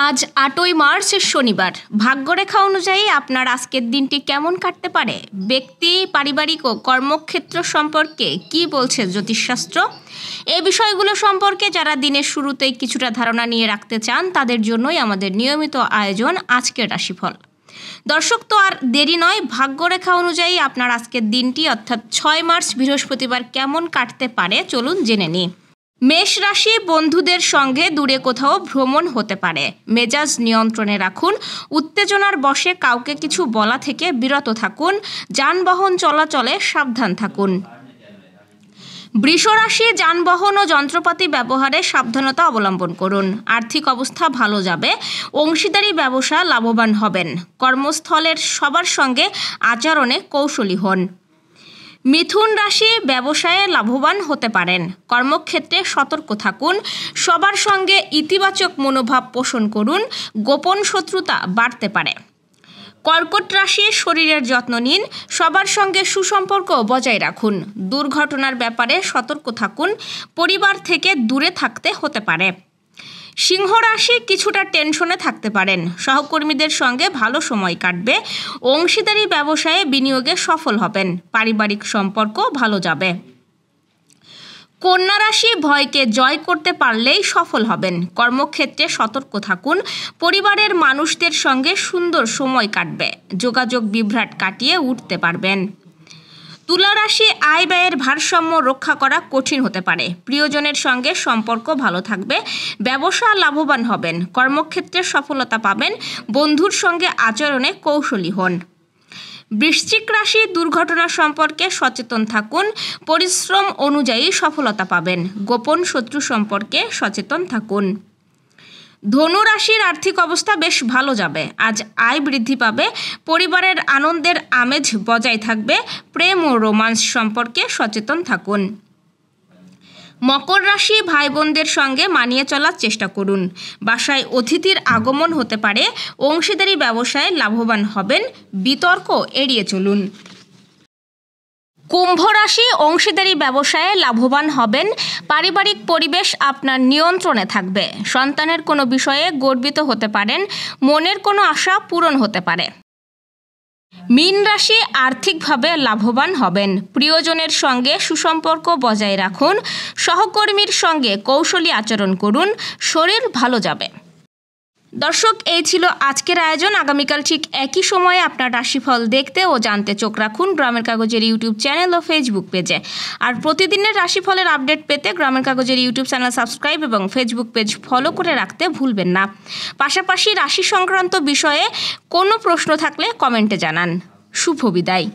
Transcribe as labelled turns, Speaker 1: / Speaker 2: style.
Speaker 1: আজ ৮ই মার্চ শনিবার। ভাগ্যরেখা অনুযায়ী আপনার আজকের দিনটি কেমন কাটতে পারে? ব্যক্তি, পারিবারিক ও কর্মক্ষেত্র সম্পর্কে কি বলছে জ্যোতিষশাস্ত্র? এই বিষয়গুলো সম্পর্কে যারা দিনের শুরুতেই কিছুটা ধারণা নিয়ে রাখতে চান তাদের জন্যই আমাদের নিয়মিত আয়োজন আজকের রাশিফল। দর্শক, তো আর দেরি নয়, ভাগ্যরেখা অনুযায়ী আপনার আজকের দিনটি অর্থাৎ ৬ মার্চ বৃহস্পতিবার কেমন কাটতে পারে চলুন জেনে নিই। মেষ রাশি, বন্ধুদের সঙ্গে দূরে কোথাও ভ্রমণ হতে পারে। মেজাজ নিয়ন্ত্রণে রাখুন। উত্তেজনার বশে কাউকে কিছু বলা থেকে বিরত থাকুন। যানবাহন চলাচলে সাবধান থাকুন। বৃষ রাশি, যানবাহন ও যন্ত্রপাতি ব্যবহারে সাবধানতা অবলম্বন করুন। আর্থিক অবস্থা ভালো যাবে। অংশীদারি ব্যবসা লাভবান হবেন। কর্মস্থলের সবার সঙ্গে আচরণে কৌশলী হন। মিথুন রাশি, ব্যবসায়ে লাভবান হতে পারেন। কর্মক্ষেত্রে সতর্ক থাকুন। সবার সঙ্গে ইতিবাচক মনোভাব পোষণ করুন। গোপন শত্রুতা বাড়তে পারে। কর্কট রাশি, শরীরের যত্ন নিন। সবার সঙ্গে সুসম্পর্ক বজায় রাখুন। দুর্ঘটনার ব্যাপারে সতর্ক থাকুন। পরিবার থেকে দূরে থাকতে হতে পারে। সিংহ রাশি, কিছুটা টেনশনে থাকতে পারেন। সহকর্মীদের সঙ্গে ভালো সময় কাটবে। অংশীদারি ব্যবসায়ে বিনিয়োগে সফল হবেন। পারিবারিক সম্পর্ক ভালো যাবে। কন্যা রাশি, ভয়কে জয় করতে পারলেই সফল হবেন। কর্মক্ষেত্রে সতর্ক থাকুন। পরিবারের মানুষদের সঙ্গে সুন্দর সময় কাটবে। যোগাযোগ বিভ্রাট কাটিয়ে উঠতে পারবেন। তুলা রাশি, আয় ব্যয়ের ভারসাম্য রক্ষা করা কঠিন হতে পারে। প্রিয়জনের সঙ্গে সম্পর্ক ভালো থাকবে। ব্যবসা লাভবান হবেন। কর্মক্ষেত্রে সফলতা পাবেন। বন্ধুর সঙ্গে আচরণে কৌশলী হন। বৃশ্চিক রাশি, দুর্ঘটনা সম্পর্কে সচেতন থাকুন। পরিশ্রম অনুযায়ী সফলতা পাবেন। গোপন শত্রু সম্পর্কে সচেতন থাকুন। ধনু রাশির আর্থিক অবস্থা বেশ ভালো যাবে। আজ আয় বৃদ্ধি পাবে। পরিবারের আনন্দের আমেজ বজায় থাকবে। প্রেম ও রোমান্স সম্পর্কে সচেতন থাকুন। মকর রাশি, ভাই বোনদের সঙ্গে মানিয়ে চলার চেষ্টা করুন। বাসায় অতিথির আগমন হতে পারে। অংশীদারি ব্যবসায় লাভবান হবেন। বিতর্ক এড়িয়ে চলুন। কুম্ভ রাশি, অংশীদারি ব্যবসায়ে লাভবান হবেন। পারিবারিক পরিবেশ আপনার নিয়ন্ত্রণে থাকবে। সন্তানের কোনো বিষয়ে গর্বিত হতে পারেন। মনের কোনো আশা পূরণ হতে পারে। মীন রাশি, আর্থিকভাবে লাভবান হবেন। প্রিয়জনের সঙ্গে সুসম্পর্ক বজায় রাখুন। সহকর্মীর সঙ্গে কৌশলী আচরণ করুন। শরীর ভালো যাবে। দর্শক, এই ছিল আজকের আয়োজন। আগামীকাল ঠিক একই সময়ে আপনার রাশিফল দেখতে ও জানতে চোখ রাখুন গ্রামের কাগজের ইউটিউব চ্যানেল ও ফেসবুক পেজে। আর প্রতিদিনের রাশিফলের আপডেট পেতে গ্রামের কাগজের ইউটিউব চ্যানেল সাবস্ক্রাইব এবং ফেসবুক পেজ ফলো করে রাখতে ভুলবেন না। পাশাপাশি রাশি সংক্রান্ত বিষয়ে কোনো প্রশ্ন থাকলে কমেন্টে জানান। শুভ বিদায়।